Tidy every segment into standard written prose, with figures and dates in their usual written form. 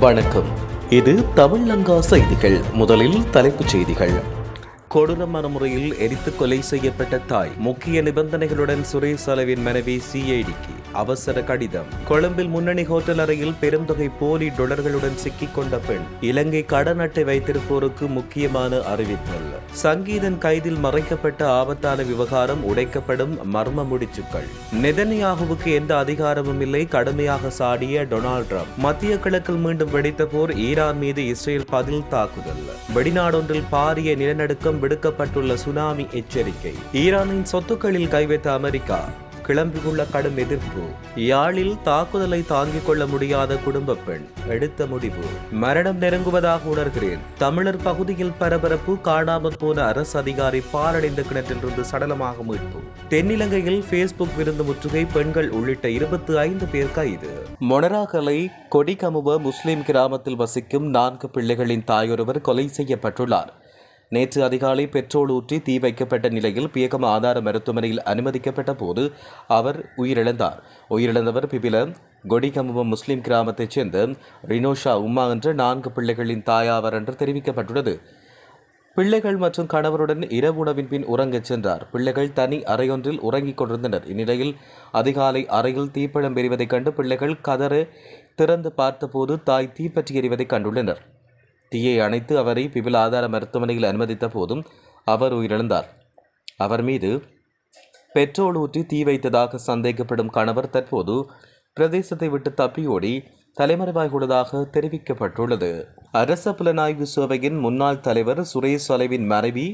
வணக்கம். இது தமிழ்லங்கா செய்திகள். முதலில் தலைப்புச் செய்திகள். கொடூரமான முறையில் எரித்து கொலை செய்யப்பட்ட தாய். முக்கிய நிபந்தனைகளுடன் சுரேஷ் சலவின் மனைவி சிஐடிக்கு அவசர கடிதம். கொழும்பில் முன்னணி ஹோட்டல் அறையில் பெருந்தொகை போலி டொலர்களுடன் சிக்கிக் கொண்ட பெண். இலங்கை கடன் அட்டை வைத்திருப்போருக்கு முக்கியமான அறிவித்தல். சங்கீதன் கைதில் மறைக்கப்பட்ட ஆபத்தான விவகாரம் உடைக்கப்படும் மர்ம முடிச்சுக்கள். நெதன்யாகுவுக்கு எந்த அதிகாரமும் இல்லை, கடுமையாக சாடிய டொனால்ட் ட்ரம்ப். மத்திய கிழக்கில் மீண்டும் வெடித்த போர். ஈரான் மீது இஸ்ரேல் பதில் தாக்குதல். வெளிநாடொன்றில் பாரிய நிலநடுக்கம். விடுக்கப்பட்டுள்ள சுனாமி எச்சரிக்கை. ஈரானின் சொத்துக்களில் கை வைத்த அமெரிக்கா. கிளம்பியுள்ள கடும் எதிர்ப்பு. யாழில் தாக்குதலை தாங்கிக் கொள்ள முடியாத குடும்ப பெண் எடுத்த முடிவு. மரணம் நெருங்குவதாக உணர்கிறேன். தமிழர் பகுதியில் பரபரப்பு. காணாமல் போன அரசு அதிகாரி பாலடைந்த கிணற்றிலிருந்து சடலமாக மீட்பு. தென்னிலங்கையில் பேஸ்புக் விருந்து முற்றுகை. பெண்கள் உள்ளிட்ட 25 பேர் கைது. மொனராகலை கொடிகமுவ முஸ்லிம் கிராமத்தில் வசிக்கும் 4 பிள்ளைகளின் தாயொருவர் கொலை செய்யப்பட்டுள்ளார். நேற்று அதிகாலை பெட்ரோல் ஊற்றி தீ வைக்கப்பட்ட நிலையில் பியகம் ஆதார மருத்துவமனையில் அனுமதிக்கப்பட்ட போது அவர் உயிரிழந்தார். உயிரிழந்தவர் பிபில கொடிகமுவம் முஸ்லிம் கிராமத்தைச் சேர்ந்த ரினோஷா உம்மா என்ற 4 பிள்ளைகளின் தாயாவர் என்று தெரிவிக்கப்பட்டுள்ளது. பிள்ளைகள் மற்றும் கணவருடன் இரவு உணவின் பின் உறங்கச் சென்றார். பிள்ளைகள் தனி அறையொன்றில் உறங்கிக் கொண்டிருந்தனர். இந்நிலையில் அதிகாலை அறையில் தீப்பழம் எறிவதைக் கண்டு பிள்ளைகள் கதற திறந்து பார்த்தபோது தாய் தீப்பற்றி எறிவதைக் கண்டுள்ளனர். தீயை அணைத்து அவரை பிபில் ஆதார மருத்துவமனையில் அனுமதித்த போதும் அவர் உயிரிழந்தார். அவர் மீது பெட்ரோல் ஊற்றி தீ வைத்ததாக சந்தேகப்படும் கணவர் தற்போது பிரதேசத்தை விட்டு தப்பியோடி தலைமறைவாகியுள்ளதாக தெரிவிக்கப்பட்டுள்ளது. அரச புலனாய்வு சேவையின் முன்னாள் தலைவர் சுரேஷ் சலவின் மனைவி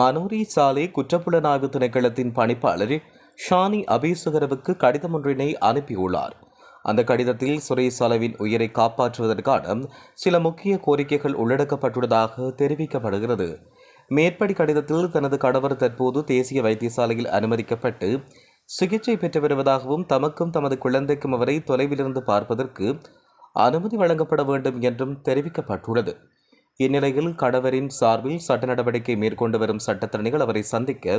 மனோரி சாலே குற்றப்புலனாய்வு திணைக்களத்தின் பணிப்பாளர் ஷானி அபேசுகரவுக்கு கடிதம் ஒன்றினை அனுப்பியுள்ளார். அந்த கடிதத்தில் சுரேஷ் சலவின் உயிரை காப்பாற்றுவதற்கான சில முக்கிய கோரிக்கைகள் உள்ளடக்கப்பட்டுள்ளதாக தெரிவிக்கப்படுகிறது. மேற்படி கடிதத்தில் தனது கணவர் தற்போது தேசிய வைத்தியசாலையில் அனுமதிக்கப்பட்டு சிகிச்சை பெற்று வருவதாகவும் தமக்கும் தமது குழந்தைக்கும் அவரை தொலைவிலிருந்து பார்ப்பதற்கு அனுமதி வழங்கப்பட வேண்டும் என்றும் தெரிவிக்கப்பட்டுள்ளது. இந்நிலையில் கணவரின் சார்பில் சட்ட நடவடிக்கை மேற்கொண்டு வரும் சட்டத்தரணிகள் அவரை சந்திக்க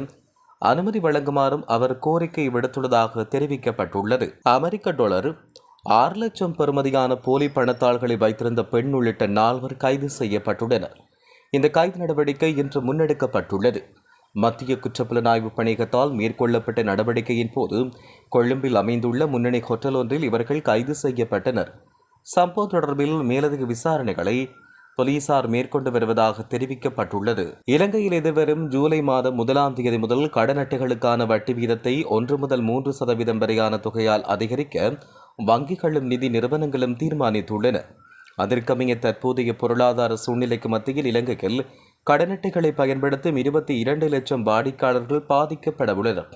அனுமதி வழங்குமாறும் அவர் கோரிக்கை விடுத்துள்ளதாக தெரிவிக்கப்பட்டுள்ளது. அமெரிக்க டாலர் 6 லட்சம் பெறுமதியான போலி பணத்தாள்களை வைத்திருந்த பெண் உள்ளிட்ட 4 கைது செய்யப்பட்டுள்ளனர். இந்த கைது நடவடிக்கை இன்று முன்னெடுக்கப்பட்டுள்ளது. மத்திய குற்றப்புலனாய்வு பணியகத்தால் மேற்கொள்ளப்பட்ட நடவடிக்கையின் போது கொழும்பில் அமைந்துள்ள முன்னணி ஹோட்டல் ஒன்றில் இவர்கள் கைது செய்யப்பட்டனர். சம்பவம் தொடர்பில் மேலதிக விசாரணைகளை போலீசார் மேற்கொண்டு வருவதாக தெரிவிக்கப்பட்டுள்ளது. இலங்கையில் எதிர்வரும் ஜூலை மாதம் 1ஆம் தேதி முதல் கடன் அட்டைகளுக்கான வட்டி வீதத்தை 1 முதல் 3% வரையான தொகையால் அதிகரிக்க வங்கிகளும் நிதி நிறுவனங்களும் தீர்மானித்துள்ளன. அதற்கமைய தற்போதைய பொருளாதார சூழ்நிலைக்கு மத்தியில் இலங்கையில் கடன் அட்டைகளை பயன்படுத்தும் 22 லட்சம் வாடிக்கையாளர்கள் பாதிக்கப்பட உள்ளனர்.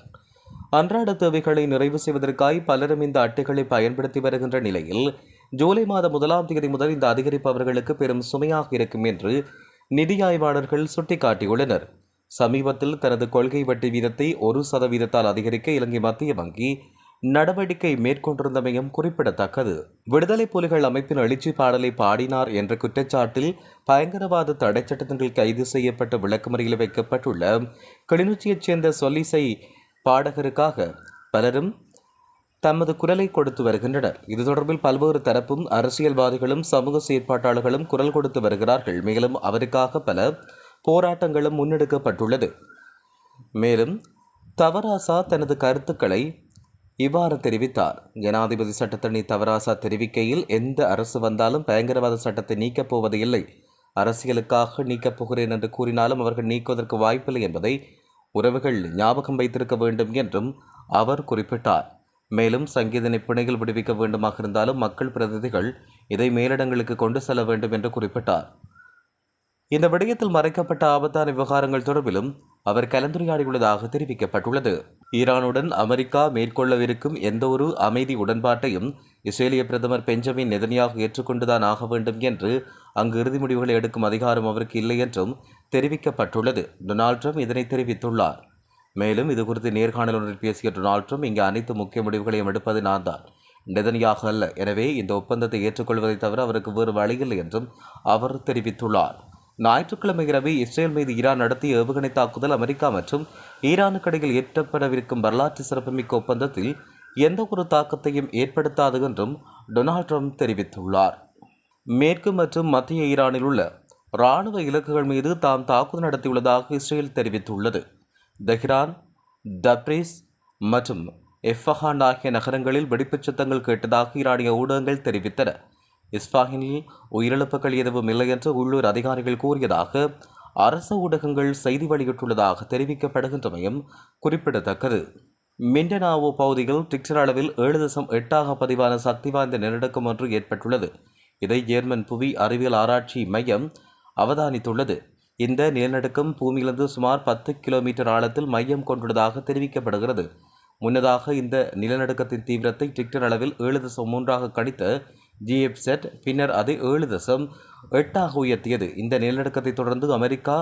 அன்றாட தேவைகளை நிறைவு செய்வதற்காக பலரும் இந்த அட்டைகளை பயன்படுத்தி வருகின்ற நிலையில் ஜூலை மாதம் 1ஆம் தேதி முதல் இந்த அதிகரிப்பு அவர்களுக்கு பெரும் சுமையாக இருக்கும் என்று நிதி ஆய்வாளர்கள் சுட்டிக்காட்டியுள்ளனர். சமீபத்தில் தனது கொள்கை வட்டி வீதத்தை 1% அதிகரிக்க இலங்கை மத்திய வங்கி நடவடிக்கை மேற்கொண்டிருந்தமையும் குறிப்பிடத்தக்கது. விடுதலை புலிகள் அமைப்பின் எழுச்சி பாடலை பாடினார் என்ற குற்றச்சாட்டில் பயங்கரவாத தடை சட்டத்தின் கீழ் கைது செய்யப்பட்ட விளக்கமறியில் வைக்கப்பட்டுள்ள கிளிநொச்சியைச் சேர்ந்த சொல்லிசை பாடகருக்காக பலரும் தமது குரலை கொடுத்து வருகின்றனர். இது தொடர்பில் பல்வேறு தரப்பும் அரசியல்வாதிகளும் சமூக செயற்பாட்டாளர்களும் குரல் கொடுத்து வருகிறார்கள். மேலும் அவருக்காக பல போராட்டங்களும் முன்னெடுக்கப்பட்டுள்ளது. மேலும் தவராசா தனது கருத்துக்களை இவ்வாறு தெரிவித்தார். ஜனாதிபதி சட்டத்தரணி தவராசா தெரிவிக்கையில், எந்த அரசு வந்தாலும் பயங்கரவாத சட்டத்தை நீக்கப் போவது இல்லை, அரசியலுக்காக நீக்கப் போகிறேன் என்று கூறினாலும் அவர்கள் நீக்குவதற்கு வாய்ப்பில்லை என்பதை உறவுகள் ஞாபகம் வைத்திருக்க வேண்டும் என்றும் அவர் குறிப்பிட்டார். மேலும் சங்கீதனை பிணையில் விடுவிக்க வேண்டுமாக இருந்தாலும் மக்கள் பிரதிநிதிகள் இதை மேலிடங்களுக்கு கொண்டு செல்ல வேண்டும் என்று குறிப்பிட்டார். இந்த விடயத்தில் மறைக்கப்பட்ட ஆபத்தான விவகாரங்கள் தொடர்பிலும் அவர் கலந்துரையாடியுள்ளதாக தெரிவிக்கப்பட்டுள்ளது. ஈரானுடன் அமெரிக்கா மேற்கொள்ளவிருக்கும் எந்தவொரு அமைதி உடன்பாட்டையும் இஸ்ரேலிய பிரதமர் பெஞ்சமின் நெதன்யாகு ஏற்றுக்கொண்டுதான் ஆக வேண்டும் என்று அங்கு இறுதி முடிவுகளை எடுக்கும் அதிகாரம் அவருக்கு இல்லை என்றும் தெரிவிக்கப்பட்டுள்ளது. டொனால்ட் ட்ரம்ப் இதனை தெரிவித்துள்ளார். மேலும் இதுகுறித்து நேர்காணல் ஒன்றில் பேசிய டொனால்ட் ட்ரம்ப், இங்கு அனைத்து முக்கிய முடிவுகளையும் எடுப்பது நான் தான், நெதன்யாகு அல்ல. எனவே இந்த ஒப்பந்தத்தை ஏற்றுக்கொள்வதை தவிர அவருக்கு வேறு வழியில்லை என்றும் அவர் தெரிவித்துள்ளார். ஞாயிற்றுக்கிழமை இரவு இஸ்ரேல் மீது ஈரான் நடத்திய ஏவுகணை தாக்குதல் அமெரிக்கா மற்றும் ஈரானுக்கு இடையில் ஏற்படவிருக்கும் வரலாற்று சிறப்புமிக்க ஒப்பந்தத்தில் எந்த ஒரு தாக்கத்தையும் ஏற்படுத்தாது என்றும் டொனால்ட் ட்ரம்ப் தெரிவித்துள்ளார். மேற்கு மற்றும் மத்திய ஈரானில் உள்ள இராணுவ இலக்குகள் மீது தாம் தாக்குதல் நடத்தியுள்ளதாக இஸ்ரேல் தெரிவித்துள்ளது. தெஹ்ரான், தப்ரிஸ் மற்றும் எஃபஹான் ஆகிய நகரங்களில் வெடிப்புச் சத்தங்கள் கேட்டதாக ஈரானிய ஊடகங்கள் தெரிவித்தன. இஸ்பாஹினில் உயிரிழப்புகள் எதுவும் இல்லை என்று உள்ளூர் அதிகாரிகள் கூறியதாக அரச ஊடகங்கள் செய்தி வெளியிட்டுள்ளதாக தெரிவிக்கப்படுகின்றமையும் குறிப்பிடத்தக்கது. மிண்டனாவோ பகுதியில் ரிக்டர் அளவில் 7.8 பதிவான சக்தி வாய்ந்த நிலநடுக்கம் ஒன்று ஏற்பட்டுள்ளது. இதை ஜேர்மன் புவி அறிவியல் ஆராய்ச்சி மையம் அவதானித்துள்ளது. இந்த நிலநடுக்கம் பூமியிலிருந்து சுமார் 10 கிலோமீட்டர் ஆழத்தில் மையம் கொண்டுள்ளதாக தெரிவிக்கப்படுகிறது. முன்னதாக இந்த நிலநடுக்கத்தின் தீவிரத்தை ரிக்டர் அளவில் 7.3 கணித்த ஜிஎஃப்செட் பின்னர் அதை 7.8 உயர்த்தியது. இந்த நிலநடுக்கத்தை தொடர்ந்து அமெரிக்கா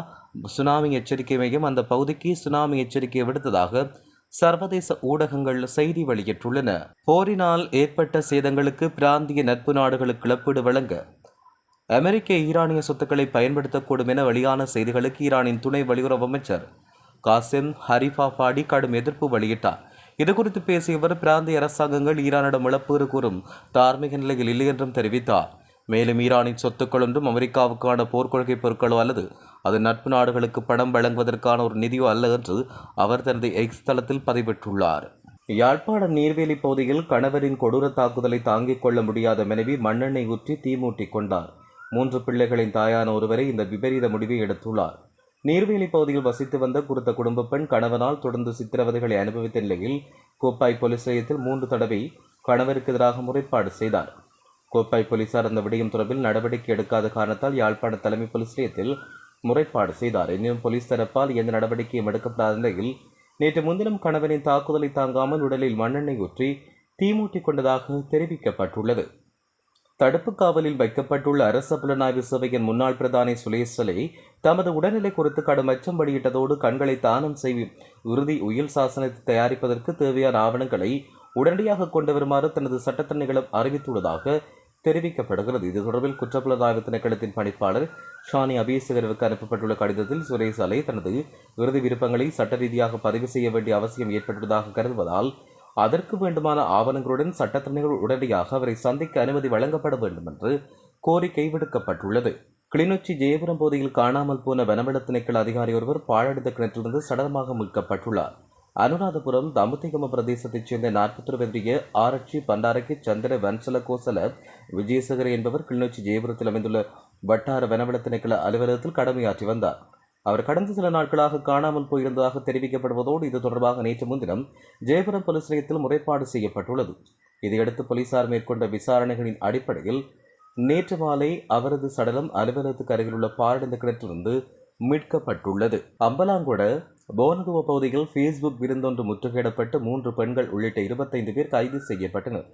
சுனாமி எச்சரிக்கை மையம் அந்த பகுதிக்கு சுனாமி எச்சரிக்கை விடுத்ததாக சர்வதேச ஊடகங்கள் செய்தி வெளியிட்டுள்ளன. போரினால் ஏற்பட்ட சேதங்களுக்கு பிராந்திய நட்பு நாடுகளுக்கு இழப்பீடு வழங்க அமெரிக்க ஈரானிய சொத்துக்களை பயன்படுத்தக்கூடும் என வெளியான செய்திகளுக்கு ஈரானின் துணை வெளியுறவு அமைச்சர் காசிம் ஹரிஃபாபாடி கடும் எதிர்ப்பு வெளியிட்டார். இதுகுறித்து பேசியவர், பிராந்திய அரசாங்கங்கள் ஈரானிடம் இழப்பீடு கூறும் தார்மீக நிலையில் இல்லை என்றும் தெரிவித்தார். மேலும் ஈரானின் சொத்துக்கள் ஒன்றும் அமெரிக்காவுக்கான போர்க்கொள்கை பொருட்களோ அல்லது அது நட்பு நாடுகளுக்கு பணம் வழங்குவதற்கான ஒரு நிதியோ அல்ல என்று அவர் தனது எக்ஸ் தளத்தில் பதிவிட்டுள்ளார். யாழ்ப்பாணம் நீர்வேலி பகுதியில் கணவரின் கொடூர தாக்குதலை தாங்கிக் கொள்ள முடியாத மனைவி மண்ணெண்ணெய் ஊற்றி தீமூட்டிக் கொண்டார். 3 பிள்ளைகளின் தாயான ஒருவரை இந்த விபரீத முடிவை எடுத்துள்ளார். நீர்வேலி பகுதியில் வசித்து வந்த குறித்த குடும்ப பெண் கணவனால் தொடர்ந்து சித்திரவதைகளை அனுபவித்த நிலையில் கோப்பாய் போலீஸ் நிலையத்தில் 3 தடவை கணவருக்கு எதிராக முறைப்பாடு செய்தார். கோப்பாய் போலீசார் அந்த விடயம் தொடர்பில் நடவடிக்கை எடுக்காத காரணத்தால் யாழ்ப்பாண தலைமை போலீஸ் நிலையத்தில் முறைப்பாடு செய்தார். எனினும் போலீஸ் தரப்பால் எந்த நடவடிக்கையும் எடுக்கப்படாத நிலையில் நேற்று முன்தினம் கணவனின் தாக்குதலை தாங்காமல் உடலில் மண்ணெண்ணெய் ஊற்றி தீமூட்டிக் கொண்டதாக தெரிவிக்கப்பட்டுள்ளது. தடுப்பு காவலில் வைக்கப்பட்டுள்ள அரச புலனாய்வு சேவையின் முன்னாள் பிரதானி சுலேசலை தமது உடல்நிலை குறித்து கடும் அச்சம் வெளியிட்டதோடு கண்களை தானம் செய்யும் இறுதி உயில் சாசனத்தை தயாரிப்பதற்கு தேவையான ஆவணங்களை உடனடியாக கொண்டு வருமாறு தனது சட்டத்தரணிகளும் அறிவித்துள்ளதாக தெரிவிக்கப்படுகிறது. இது தொடர்பில் குற்றப்புலனாய்வு திணைக்களத்தின் பணிப்பாளர் ஷானி அபியேசகருக்கு அனுப்பப்பட்டுள்ள கடிதத்தில் சுரேசலை தனது இறுதி விருப்பங்களை சட்ட ரீதியாக பதிவு செய்ய வேண்டிய அவசியம் ஏற்பட்டுள்ளதாக கருதுவதால் அதற்கு வேண்டுமான ஆவணங்களுடன் சட்டத்தரணிகள் உடனடியாக அவரை சந்திக்க அனுமதி வழங்கப்பட வேண்டும் என்று கோரிக்கை விடுக்கப்பட்டுள்ளது. கிளிநொச்சி ஜெயபுரம் பகுதியில் காணாமல் போன வனவள திணைக்கள அதிகாரி ஒருவர் பாழடைந்த கிணற்றிலிருந்து சடலமாக மீட்கப்பட்டுள்ளார். அனுராதபுரம் தமுத்திகம பிரதேசத்தைச் சேர்ந்த 41 வயதுடைய ஆரட்சி பண்டாரக்கி சந்திர வன்சல கோசல விஜயசேகர என்பவர் கிளிநொச்சி ஜெயபுரத்தில் அமைந்துள்ள வட்டார வனவள திணைக்கள அலுவலகத்தில் கடமையாற்றி வந்தார். அவர் கடந்த சில நாட்களாக காணாமல் போயிருந்ததாக தெரிவிக்கப்படுவதோடு இது தொடர்பாக நேற்று முன்தினம் ஜெயபுரம் போலீஸ் நிலையத்தில் முறைப்பாடு செய்யப்பட்டுள்ளது. இதையடுத்து போலீசார் மேற்கொண்ட விசாரணைகளின் அடிப்படையில் நேற்று மாலை அவரது சடலம் அலுவலகத்துக்கு அருகிலுள்ள பாழடைந்த கிணற்றிலிருந்து மீட்கப்பட்டுள்ளது. அம்பலாங்கொட போனதுவ பகுதியில் ஃபேஸ்புக் விருந்தொன்று முற்றுகையிடப்பட்டு 3 பெண்கள் உள்ளிட்ட 25 பேர் கைது செய்யப்பட்டனர்.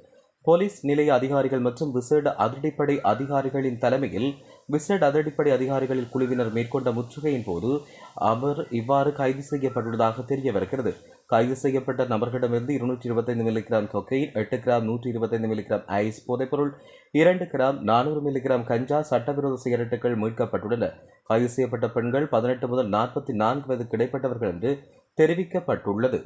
போலீஸ் நிலைய அதிகாரிகள் மற்றும் விசேட அதிரடிப்படை அதிகாரிகளின் தலைமையில் விசேட அதிரடிப்படை அதிகாரிகளின் குழுவினர் மேற்கொண்ட முற்றுகையின் போது அவர் இவ்வாறு கைது செய்யப்பட்டுள்ளதாக தெரிய வருகிறது. கைது செய்யப்பட்ட நபர்களிடமிருந்து 225 milligram cocaine, 8 gram 125 milligram ice போதைப்பொருள், 2 கிராம் 400 மில்லிகிராம் கஞ்சா, சட்டவிரோத சிகரெட்டுகள் மீட்கப்பட்டுள்ளன. கைது செய்யப்பட்ட பெண்கள் 18 முதல் 44 வயதுக்கு இடைப்பட்டவர்கள் என்று தெரிவிக்கப்பட்டுள்ளது.